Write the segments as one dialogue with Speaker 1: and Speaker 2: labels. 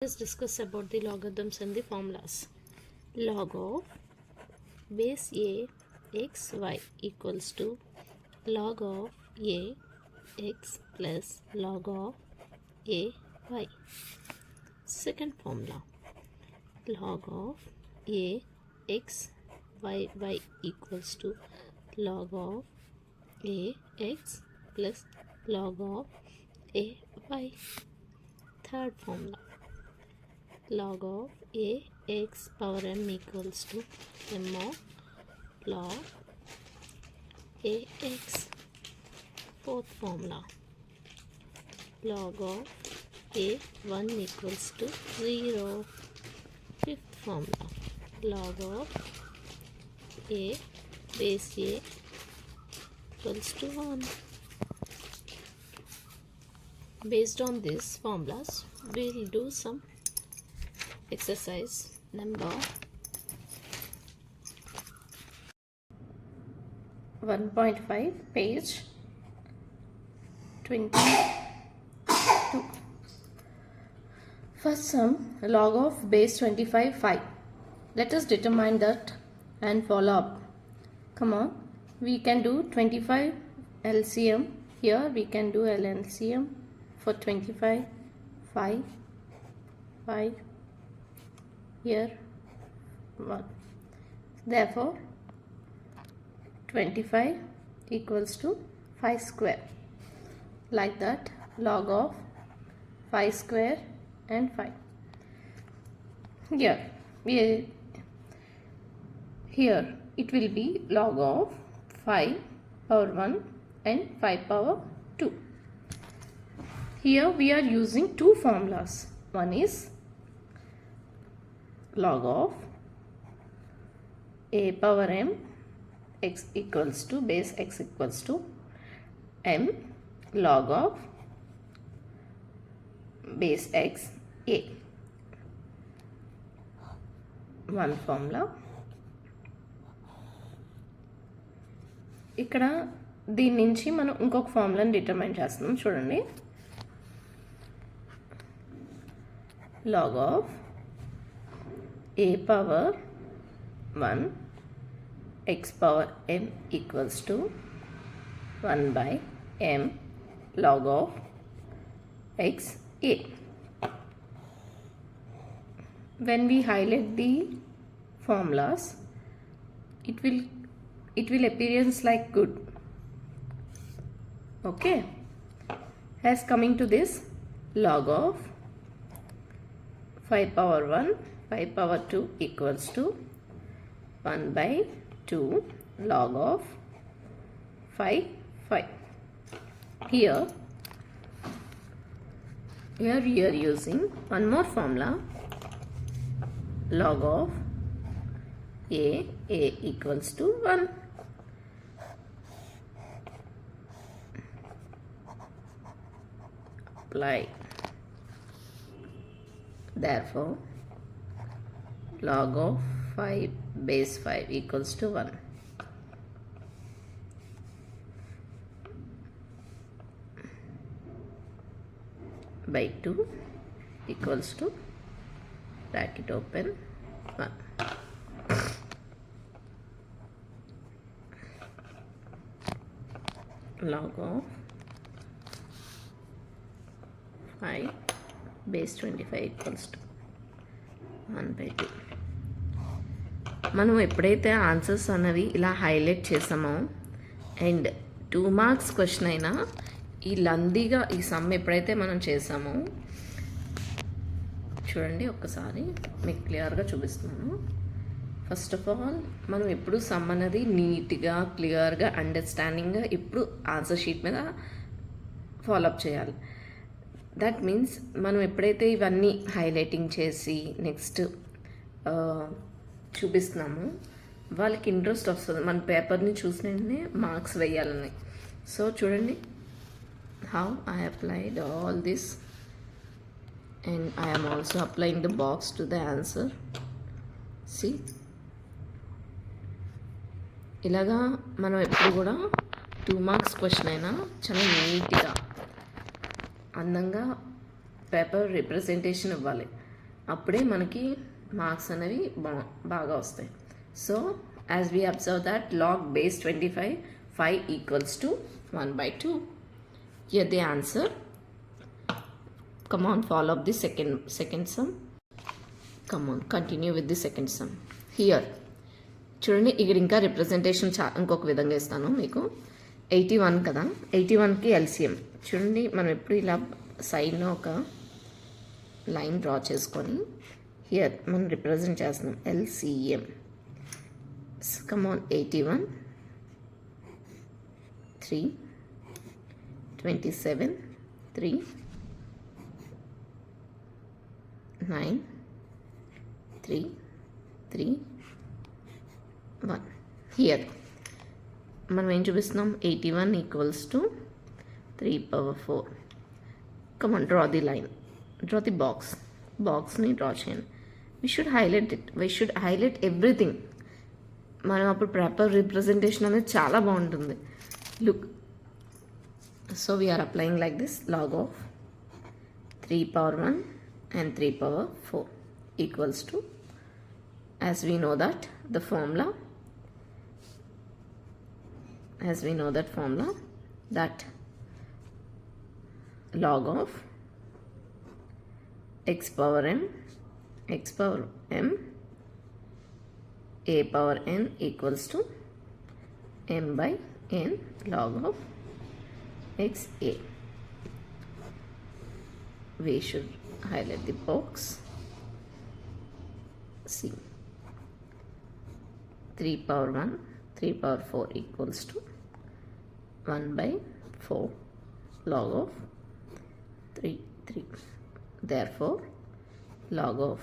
Speaker 1: Let's discuss about the logarithms and the formulas. Log of base a x y equals to log of a x plus log of a y. Second formula, log of a x y equals to log of a x plus log of a y. Third formula, log of a x power m equals to m of log a x. Fourth formula, log of a 1 equals to 0. Fifth formula, log of a base a equals to 1. Based on these formulas, we will do some exercise number 1.5, page 22. First sum, log of base 25 5. Let us determine that and follow up. Come on, we can do 25 LCM. Here we can do LCM for 25 5 5. Here 1. Therefore 25 equals to 5 square. Like that, log of 5 square and 5. Here it will be log of 5 power 1 and 5 power 2. Here we are using two formulas. One is log of a power m x equals to base x equals to m log of base x a. One formula. ఇక్కడ దీని నుంచి మనం ఇంకొక ఫార్ములాని determine చేస్తున్నాం. చూడండి, log of a power 1 x power m equals to 1 by m log of x a. When we highlight the formulas, it will appearance like good. Okay, as coming to this, log of 5 power 1 5 power 2 equals to 1 by 2 log of 5 5. Here we are using one more formula, log of a equals to 1. Apply. Therefore log of 5 base 5 equals to 1. By 2 equals to bracket open 1. Log of 5 base 25 equals to 1 by 2. మనం ఎప్పుడైతే answers అన్నవి ఇలా highlight చేసామో and 2 marks question అయినా ఈ లందీగా ఈ some ఎప్పుడైతే మనం చేసామో, చూడండి ఒక్కసారి మీకు క్లియర్గా చూపిస్తున్నాను. ఫస్ట్ ఆఫ్ ఆల్ మనం ఎప్పుడు సమ్ అనేది నీట్గా క్లియర్గా అండర్స్టాండింగ్గా ఎప్పుడు ఆన్సర్ షీట్ మీద ఫాలోఅప్ చేయాలి. దట్ మీన్స్ మనం ఎప్పుడైతే ఇవన్నీ హైలైటింగ్ చేసి నెక్స్ట్ చూపిస్తున్నాము, వాళ్ళకి ఇంట్రెస్ట్ వస్తుంది మన పేపర్ని చూసిననే మార్క్స్ వేయాలని. సో చూడండి, how I applied all this, and I am also applying the box to the answer. See, ఇలాగా మనం ఎప్పుడు కూడా 2 మార్క్స్ క్వశ్చన్ అయినా చాలా నీట్గా అందంగా పేపర్ రిప్రజెంటేషన్ ఇవ్వాలి.
Speaker 2: అప్పుడే మనకి మార్క్స్ అనేవి బాగా వస్తాయి. So as we observe that log base 25 5 equals to 1/2. Here the answer. Come on, follow up the second sum. Come on, continue with the second sum. Here చూడండి, ఇక్కడ ఇంకా రిప్రజెంటేషన్ ఇంకొక విధంగా ఇస్తాను మీకు. 81 కదా, 81కి ఎల్సిఎం చూడండి. మనం ఎప్పుడు ఇలా సైడ్లో ఒక లైన్ డ్రా చేసుకొని హియర్ మనం రిప్రజెంట్ చేస్తున్నాం ఎల్సిఎం. Come on, 81 3 27 3 9 3 3 1. హియర్ మనం ఏం చూపిస్తున్నాం, 81 equals to 3/4. Come on, draw the line, draw the బాక్స్ని డ్రా చేయండి. We should highlight everything. మనం అప్పుడు ప్రాపర్ రిప్రజెంటేషన్ అనేది చాలా బాగుంటుంది. Look, so we're applying like this. Log of 3/1 and 3/4 equals to, as we know that formula, that log of x power m a power n equals to m/n log of xa. We should highlight the box. See, 3/1 3/4 equals to 1/4 log of 3. Therefore log of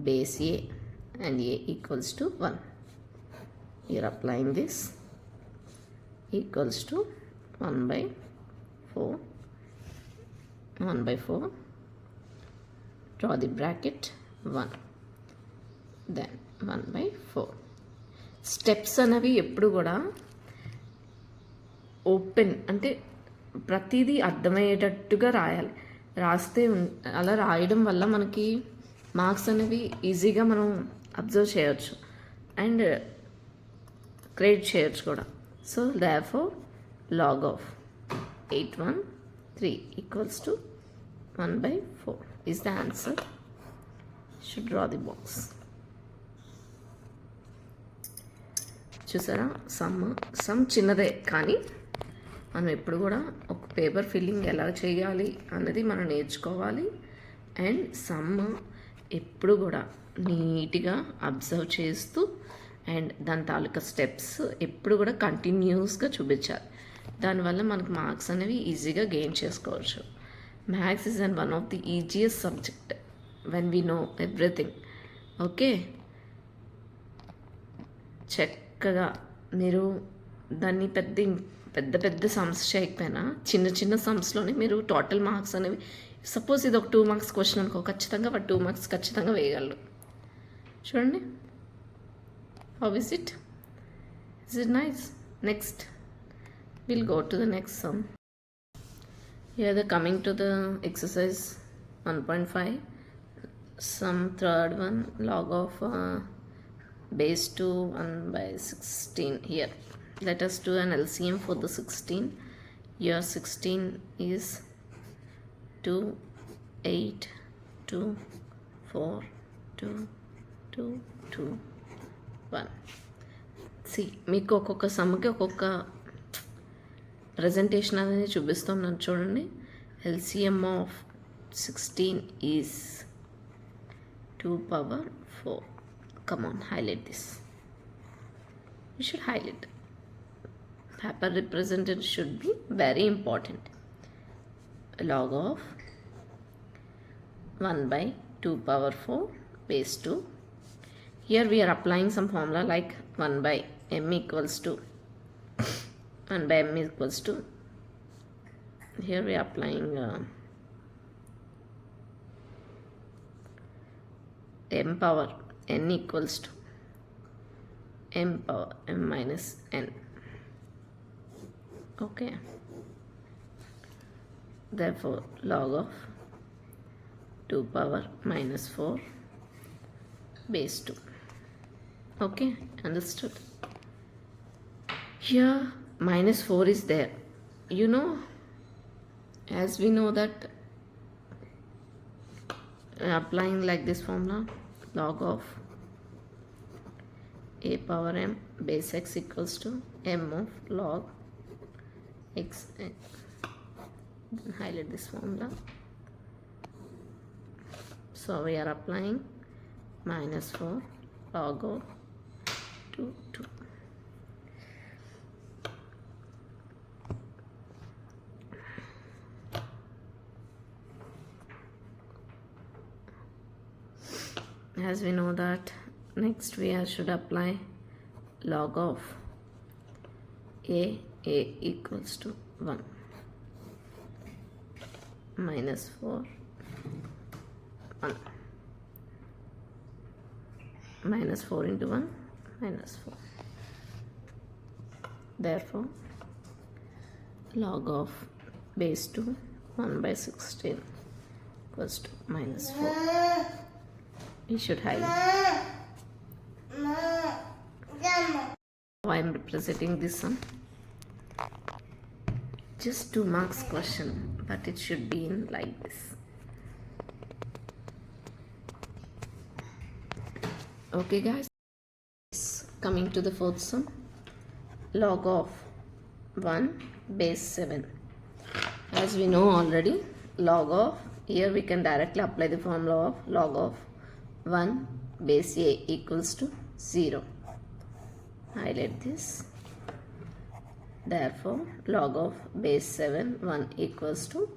Speaker 2: base a and a equals to 1. Here applying this equals to 1/4. Draw the bracket 1, then 1/4. Steps అనేవి ఎప్పుడు కూడా open, అంటే ప్రతిదీ అర్థమయ్యేటట్టుగా రాస్తే అలా రాయడం వల్ల మనకి మార్క్స్ అనేవి ఈజీగా మనం అబ్జర్వ్ చేయొచ్చు అండ్ క్రియేట్ చేయొచ్చు కూడా. So therefore log of 813 equals to 1/4 is the answer. Should draw the box. చూసారా, సమ్ చిన్నదే, కానీ మనం ఎప్పుడు కూడా ఒక పేపర్ ఫిల్లింగ్ ఎలా చేయాలి అన్నది మనం నేర్చుకోవాలి. అండ్ సమ్ ఎప్పుడు కూడా నీట్గా అబ్జర్వ్ చేస్తూ అండ్ దాని తాలూకా స్టెప్స్ ఎప్పుడు కూడా కంటిన్యూస్గా చూపించాలి. దానివల్ల మనకు మార్క్స్ అనేవి ఈజీగా గెయిన్ చేసుకోవచ్చు. Maths is one of the easiest subject when we know everything. Okay, చక్కగా మీరు దాన్ని పెద్ద సమ్స్ చేయకపోయినా చిన్న సమ్స్లోనే మీరు టోటల్ మార్క్స్ అనేవి, సపోజ్ ఇది ఒక 2 మార్క్స్ క్వశ్చన్ అనుకో, ఖచ్చితంగా 2 మార్క్స్ ఖచ్చితంగా వేయగలరు. చూడండి, how is it nice. Next we'll go to the next sum. Here the coming to the exercise 1.5, sum third one, log of base 2 1/16. Here let us do an LCM for the 16. Here 16 is 2 8 2 4 2 2 2 1. See, మీకు ఒక్కొక్క సమ్కి ఒక్కొక్క presentation అనేది చూపిస్తున్నాను. చూడండి, LCM of 16 is 2/4. Come on, highlight this. You should highlight. Paper representation should be very important. log of 1/2/4 base 2. Here we are applying some formula like 1/m equals to 1/m equals to, here we are applying m power n equals to m power m minus n. Okay, therefore log of 2 power minus 4 base 2. Okay, understood? Here minus 4 is there. You know, as we know that applying like this formula, log of a power m base x equals to m of log x. Highlight this formula. So we are applying minus 4 log of 2. As we know that, next we should apply log of a equals to 1 minus 4 1 minus 4 into 1 minus 4. Therefore log of base 2 1 by 16 equals to minus 4. We should highlight. Why I am representing this sum? Just 2 marks question, but it should be in like this. Okay guys, coming to the fourth sum, log of 1 base 7. As we know already, log of, here we can directly apply the formula of log of 1 base a equals to 0. Highlight this. Therefore log of base 7 1 equals to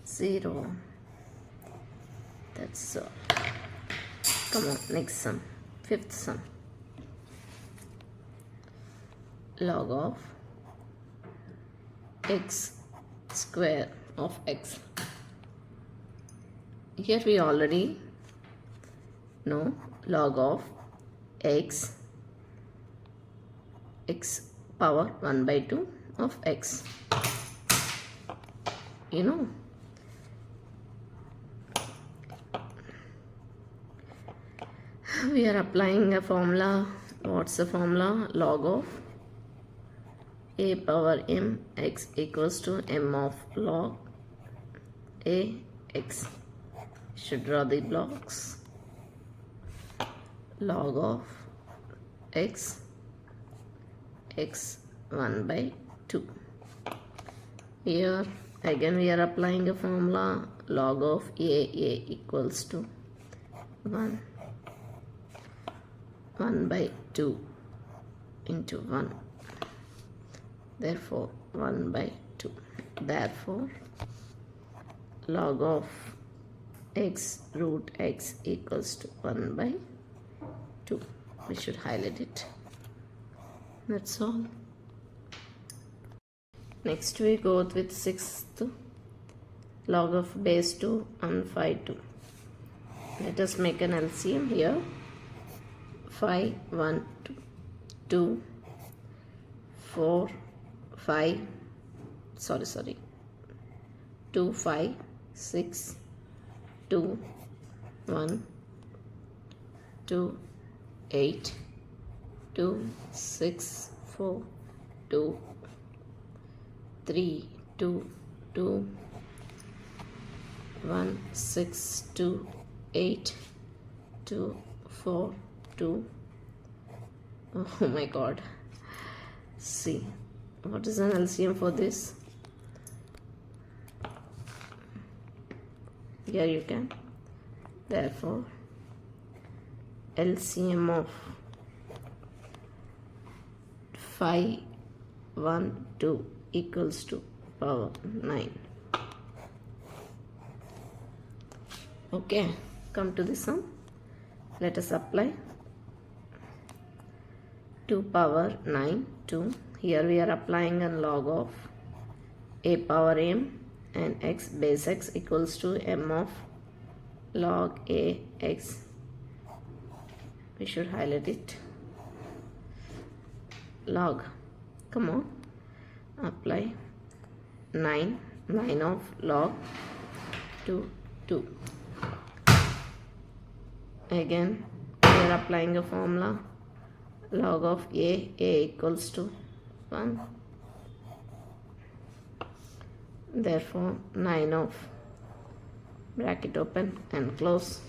Speaker 2: 0. That's all. Come on, next sum, fifth sum. Log of x square of x. Here we already know log of x power 1 by 2 of x. You know, we are applying a formula. What's the formula? Log of a power m x equals to m of log a x. Should draw the blocks. Log of x 1 by 2. Here again we are applying a formula, log of a equals to 1 by 2 into 1. Therefore 1 by 2. Therefore log of x root x equals to 1 by 2. We should highlight it. That's all. Next we go with sixth, log of base 2 and phi 2. Let us make an LCM here. Phi 1 2 4 5 2 5 6 2 1 2 8 2 6 4 2 3 2 2 1 6 2 8 2 4 2. Oh my god. See, what is an LCM for this? Here you can. Therefore LCM of phi 1 2 equals to power 9. Okay, come to the sum. Let us apply 2 power 9 2. Here we are applying a log of a power m and x base x equals to m of log a x. We should highlight it. Log, come on, apply 9 of log 2 2. Again we are applying a formula, log of a equals to 1. Therefore 9 of bracket open and close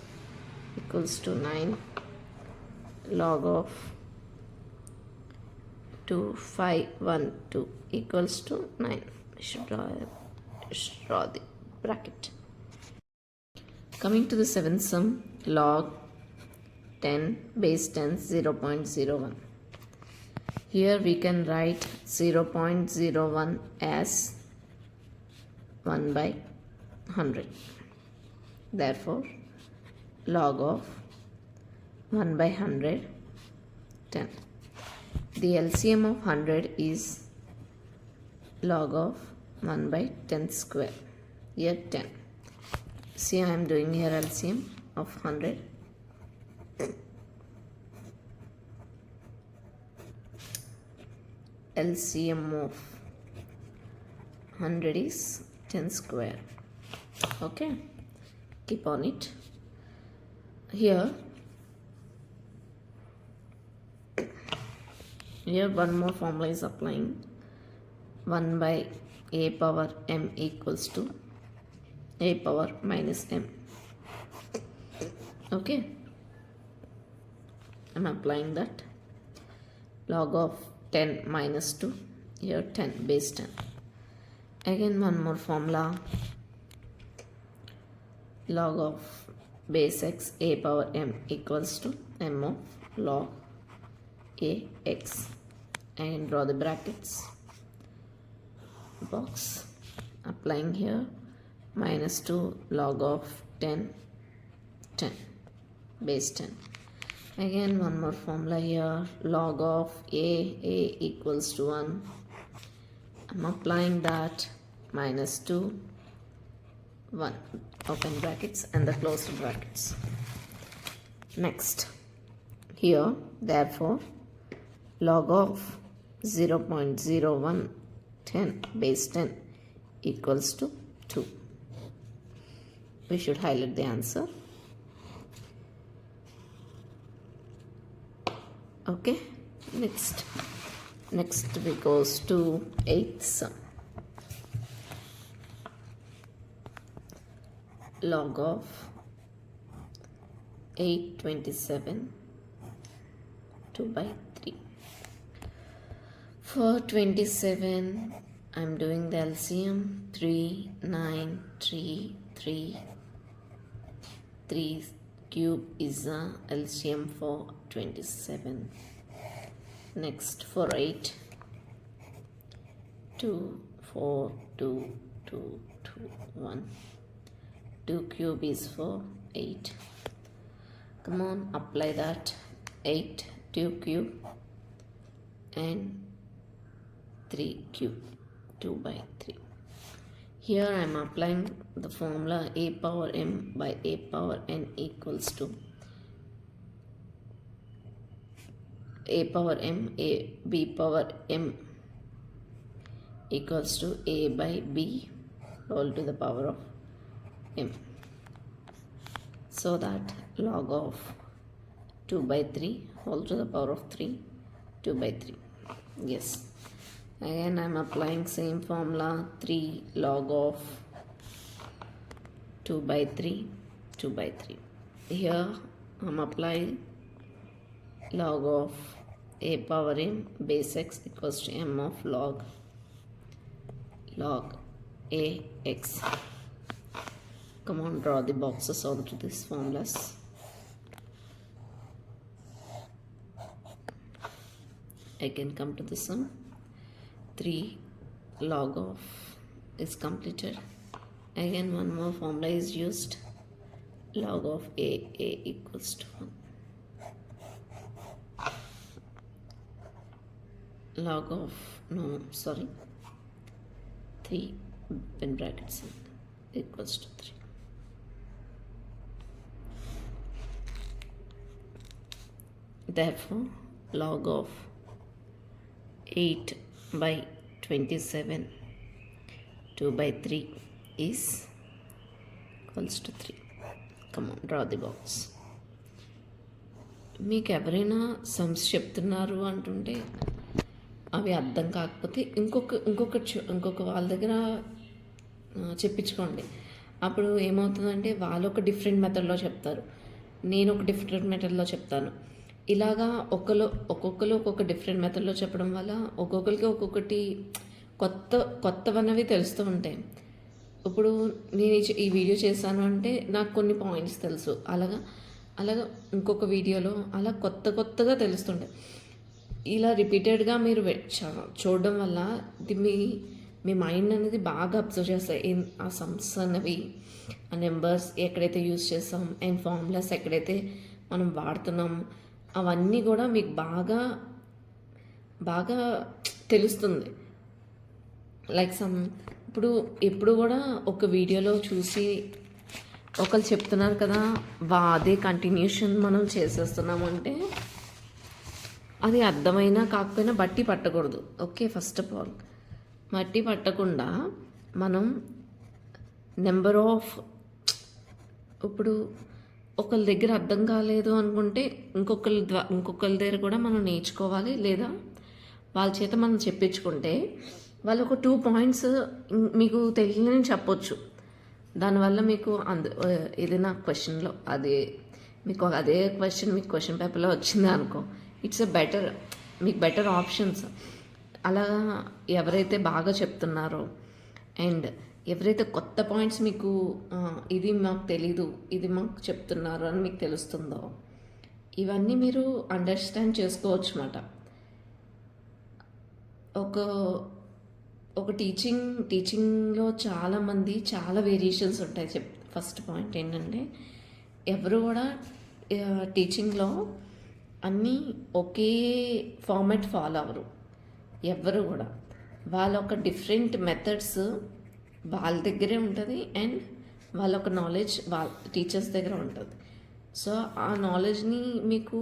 Speaker 2: equals to 9 log of 2512 equals to 9. We should draw the bracket. Coming to the seventh sum, log 10 base 10 0.01. Here we can write 0.01 as 1 by 100. Therefore log of 1 by 100 10. The LCM of 100 is log of 1 by 10 square. Here 10. See, I am doing here LCM of 100. LCM of 100 is 10 square. Okay, keep on it. Here one more formula is applying. 1 by a power m equals to a power minus m. Okay, I'm applying that. Log of 10 minus 2. Here 10 base 10. Again one more formula. Log of base x a power m equals to m of log a x. And draw the brackets. Box. Applying here minus 2 log of 10 10 base 10. Again one more formula here, log of a equals to 1. I'm applying that minus 2 1 open brackets and the closed brackets. Next here therefore log of 0.01 10 base 10 equals to 2. We should highlight the answer. Okay, next we goes to 8th sum. Log of 827 2 by 3. For 27 I'm doing the LCM 3 9 3 3 3 cube is a LCM for 27. Next for 8 2 4 2 2 2 1. 2 cube is for 8. Come on, apply that. 8 2 cube and 3 cube 2 by 3. Here I am applying the formula a power m by a power n equals to a power m a b power m equals to a by b whole to the power of m. So that log of 2 by 3 whole to the power of 3 2 by 3. Yes. Again I am applying same formula 3 log of 2 by 3 2 by 3. Here I am applying log of a power m base x equals to m of log a x. Come on, draw the boxes onto these formulas. I can come to the sum. 3 log of is completed. Again one more formula is used. Log of a equals to 1. Log of 3 in brackets equals to 3. Therefore log of 8 by 27 2 by 3 is equals to 3. Come on, draw the box. మీకు ఎవరైనా sums చెప్తున్నారు అంటుంటే అవి అర్థం కాకపోతే ఇంకొక వాళ్ళ దగ్గర చెప్పించుకోండి. అప్పుడు ఏమవుతుందంటే వాళ్ళు ఒక డిఫరెంట్ మెథడ్లో చెప్తారు, నేను ఒక డిఫరెంట్ మెథడ్లో చెప్తాను. ఇలాగా ఒక్కొక్కరు ఒక్కొక్క డిఫరెంట్ మెథడ్లో చెప్పడం వల్ల ఒక్కొక్కరికి ఒక్కొక్కటి కొత్తవన్నవి తెలుస్తూ ఉంటాయి. ఇప్పుడు నేను ఈ వీడియో చేశాను అంటే నాకు కొన్ని పాయింట్స్ తెలుసు, అలాగా ఇంకొక వీడియోలో అలా కొత్తగా తెలుస్తుంటాయి. ఇలా రిపీటెడ్గా మీరు చూడడం వల్ల మీ మైండ్ అనేది బాగా అబ్జర్వ్ చేస్తాయి. ఆ సమ్స్ అన్నవి, ఆ నెంబర్స్ ఎక్కడైతే యూజ్ చేస్తాం అండ్ ఫార్ములాస్ ఎక్కడైతే మనం వాడుతున్నాం అవన్నీ కూడా మీకు బాగా తెలుస్తుంది. లైక్ ఇప్పుడు కూడా ఒక వీడియోలో చూసి ఒకరు చెప్తున్నారు కదా, అదే కంటిన్యూషన్ మనం చేసేస్తున్నామంటే అది అర్థమైనా కాకపోయినా బట్టి పట్టకూడదు. ఓకే, ఫస్ట్ ఆఫ్ ఆల్ బట్టి పట్టకుండా మనం నెంబర్ ఆఫ్, ఇప్పుడు ఒకరి దగ్గర అర్థం కాలేదు అనుకుంటే ఇంకొకరి దగ్గర కూడా మనం నేర్చుకోవాలి, లేదా వాళ్ళ చేత మనం చెప్పించుకుంటే వాళ్ళు ఒక 2 పాయింట్స్ మీకు తెలియని చెప్పొచ్చు. దానివల్ల మీకు ఏదైనా క్వశ్చన్లో అదే క్వశ్చన్ మీకు క్వశ్చన్ పేపర్లో వచ్చింది అనుకో, ఇట్స్ మీకు బెటర్ ఆప్షన్స్. అలా ఎవరైతే బాగా చెప్తున్నారో అండ్ ఎవరైతే కొత్త పాయింట్స్ మీకు ఇది మాకు తెలీదు, ఇది మాకు చెప్తున్నారు అని మీకు తెలుస్తుందో, ఇవన్నీ మీరు అండర్స్టాండ్ చేసుకోవచ్చు అన్నమాట. ఒక టీచింగ్లో చాలామంది చాలా వేరియేషన్స్ ఉంటాయి. ఫస్ట్ పాయింట్ ఏంటంటే ఎవరు కూడా టీచింగ్లో అన్నీ ఒకే ఫార్మాట్ ఫాలో అవ్వరు. ఎవరు కూడా వాళ్ళ ఒక డిఫరెంట్ మెథడ్స్ వాళ్ళ దగ్గరే ఉంటుంది అండ్ వాళ్ళ ఒక నాలెడ్జ్ వాళ్ళ టీచర్స్ దగ్గర ఉంటుంది. సో ఆ నాలెడ్జ్ని మీకు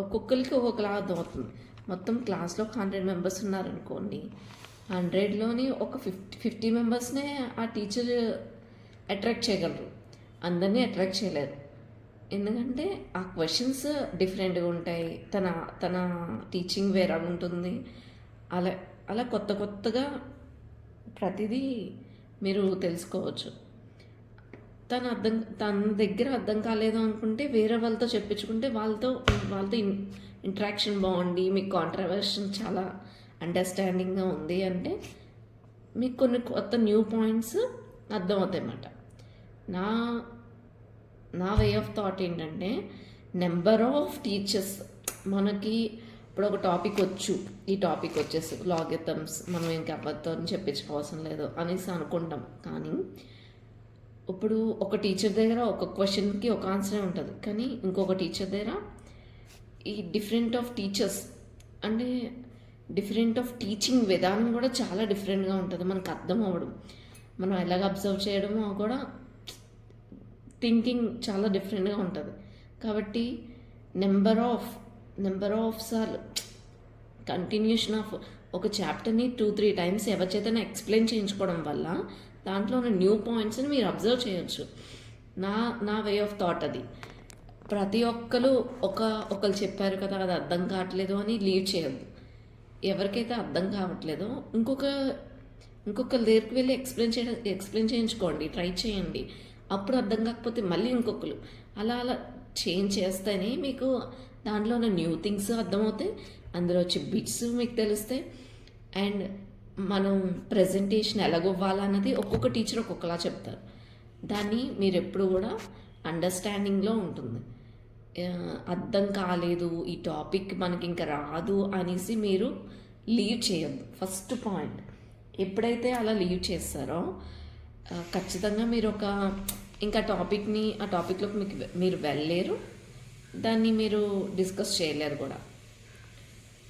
Speaker 2: ఒక్కొక్కరికి ఒక్కొక్కలా అర్థమవుతుంది. మొత్తం క్లాస్లో 100 మెంబర్స్ ఉన్నారనుకోండి, 100లోని ఒక 50 మెంబర్స్నే ఆ టీచర్ అట్రాక్ట్ చేయగలరు, అందరినీ అట్రాక్ట్ చేయలేరు. ఎందుకంటే ఆ క్వశ్చన్స్ డిఫరెంట్గా ఉంటాయి, తన టీచింగ్ వేరే ఉంటుంది. అలా కొత్తగా ప్రతిదీ మీరు తెలుసుకోవచ్చు. తన దగ్గర అర్థం కాలేదు అనుకుంటే వేరే వాళ్ళతో చెప్పించుకుంటే వాళ్ళతో ఇంటరాక్షన్ బాగుండి మీకు కాంట్రవర్షన్ చాలా అండర్స్టాండింగ్గా ఉంది అంటే మీకు కొన్ని కొత్త న్యూ పాయింట్స్ అర్థమవుతాయి అన్నమాట. నా వే ఆఫ్ థాట్ ఏంటంటే నెంబర్ ఆఫ్ టీచర్స్ మనకి ఇప్పుడు ఒక టాపిక్ ఈ టాపిక్ వచ్చేసి లాగరిథమ్స్ మనం ఇంకా అవ్వద్దు అని చెప్పించుకోవాల్సిన లేదు అనేసి అనుకుంటాం. కానీ ఇప్పుడు ఒక టీచర్ దగ్గర ఒక క్వశ్చన్కి ఒక ఆన్సరే ఉంటుంది, కానీ ఇంకొక టీచర్ దగ్గర ఈ డిఫరెంట్ ఆఫ్ టీచర్స్ అంటే డిఫరెంట్ ఆఫ్ టీచింగ్ విధానం కూడా చాలా డిఫరెంట్గా ఉంటుంది. మనకు అర్థం అవ్వడం, మనం ఎలాగ అబ్జర్వ్ చేయడమో కూడా థింకింగ్ చాలా డిఫరెంట్గా ఉంటుంది. కాబట్టి నెంబర్ ఆఫ్ సార్లు కంటిన్యూషన్ ఆఫ్ ఒక చాప్టర్ని 2-3 టైమ్స్ ఎవరి చేతనే ఎక్స్ప్లెయిన్ చేయించుకోవడం వల్ల దాంట్లో ఉన్న న్యూ పాయింట్స్ని మీరు అబ్జర్వ్ చేయొచ్చు. నా వే ఆఫ్ థాట్ అది. ప్రతి ఒక్కరు ఒకరు చెప్పారు కదా అది అర్థం కావట్లేదు అని లీవ్ చేయొద్దు. ఎవరికైతే అర్థం కావట్లేదో ఇంకొకరి దగ్గరికి వెళ్ళి ఎక్స్ప్లెయిన్ చేయించుకోండి, ట్రై చేయండి. అప్పుడు అర్థం కాకపోతే మళ్ళీ ఇంకొకరు అలా చేంజ్ చేస్తేనే మీకు దాంట్లో ఉన్న న్యూ థింగ్స్ అర్థమవుతాయి, అందులో వచ్చే బిట్స్ మీకు తెలుస్తాయి. అండ్ మనం ప్రజెంటేషన్ ఎలాగొవ్వాలన్నది ఒక్కొక్క టీచర్ ఒక్కొక్కలా చెప్తారు. దాన్ని మీరు ఎప్పుడు కూడా అండర్స్టాండింగ్లో ఉంటుంది. అర్థం కాలేదు, ఈ టాపిక్ మనకి ఇంకా రాదు అనేసి మీరు లీవ్ చేయొద్దు. ఫస్ట్ పాయింట్, ఎప్పుడైతే అలా లీవ్ చేస్తారో ఖచ్చితంగా మీరు ఇంకా ఆ టాపిక్లోకి మీరు వెళ్ళలేరు, దాన్ని మీరు డిస్కస్ చేయలేరు కూడా.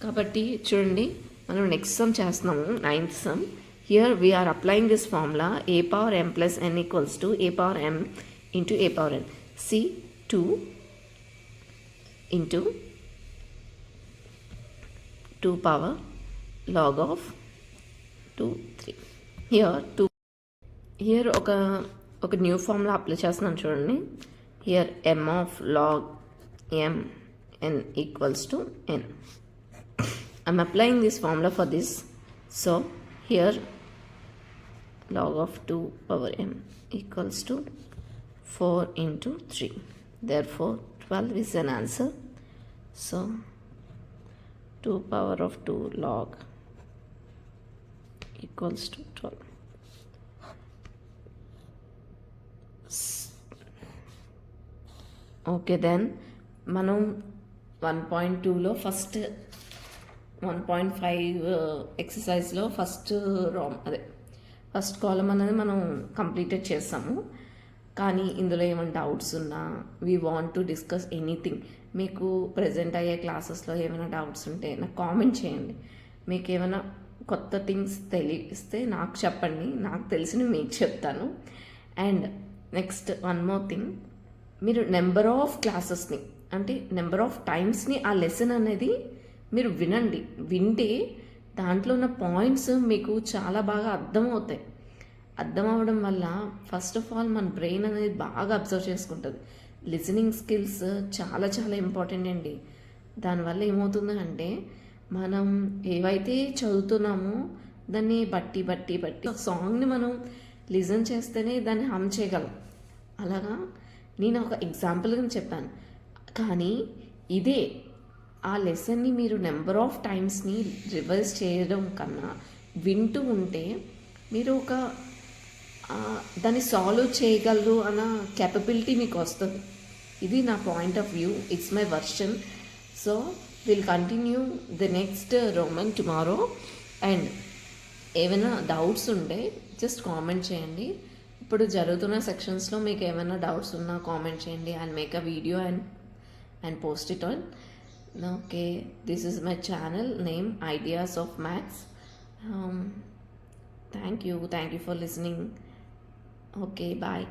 Speaker 2: కాబట్టి చూడండి, మనం నెక్స్ట్ సమ్ చేస్తున్నాము, 9th సమ్. Here we are applying this formula a power m plus n equals to a power m into a power n. See 2 into 2 power log of 2 3. Here ఒక న్యూ ఫార్ములా అప్లై చేస్తున్నాను చూడండి. Here m of log m n equals to n. I'm applying this formula for this. So here log of 2 power m equals to 4 into 3. Therefore 12 is an answer. So 2 power of 2 log equals to 12. Okay then మనం 1.2లో first 1.5 ఎక్సర్సైజ్లో first కాలం అనేది మనం completed చేస్తాము. కానీ ఇందులో ఏమైనా doubts ఉన్నా we want to discuss anything, మీకు ప్రజెంట్ అయ్యే క్లాసెస్లో ఏమైనా డౌట్స్ ఉంటే నాకు కామెంట్ చేయండి. మీకు ఏమైనా కొత్త థింగ్స్ తెలిస్తే నాకు చెప్పండి, నాకు తెలిసినవి మీకు చెప్తాను. And next one more thing, మీరు నెంబర్ ఆఫ్ క్లాసెస్ని అంటే నెంబర్ ఆఫ్ టైమ్స్ని ఆ లెసన్ అనేది మీరు వినండి. వింటే దాంట్లో ఉన్న పాయింట్స్ మీకు చాలా బాగా అర్థమవుతాయి. అర్థం అవ్వడం వల్ల ఫస్ట్ ఆఫ్ ఆల్ మన బ్రెయిన్ అనేది బాగా అబ్జర్వ్ చేసుకుంటుంది. లిసనింగ్ స్కిల్స్ చాలా చాలా ఇంపార్టెంట్ అండి. దానివల్ల ఏమవుతుందంటే మనం ఏవైతే చదువుతున్నామో దాన్ని బట్టి సాంగ్ని మనం లిజన్ చేస్తేనే దాన్ని హమ్ చేయగలం. అలాగా నేను ఒక ఎగ్జాంపుల్గా చెప్పాను. కానీ ఇదే ఆ లెసన్ని మీరు నెంబర్ ఆఫ్ టైమ్స్ని రివర్స్ చేయడం కన్నా వింటూ ఉంటే మీరు ఒక దాన్ని సాల్వ్ చేయగలరు అన్న క్యాపబిలిటీ మీకు వస్తుంది. ఇది నా point of view, it's my version. So will continue the next Roman tomorrow. And ఏమైనా డౌట్స్ ఉంటే జస్ట్ కామెంట్ చేయండి. ఇప్పుడు జరుగుతున్న సెక్షన్స్లో మీకు ఏమైనా డౌట్స్ ఉన్నా కామెంట్ చేయండి. I make a video and post it on. Okay, this is my channel name ideas of maths. Thank you for listening. Okay, bye.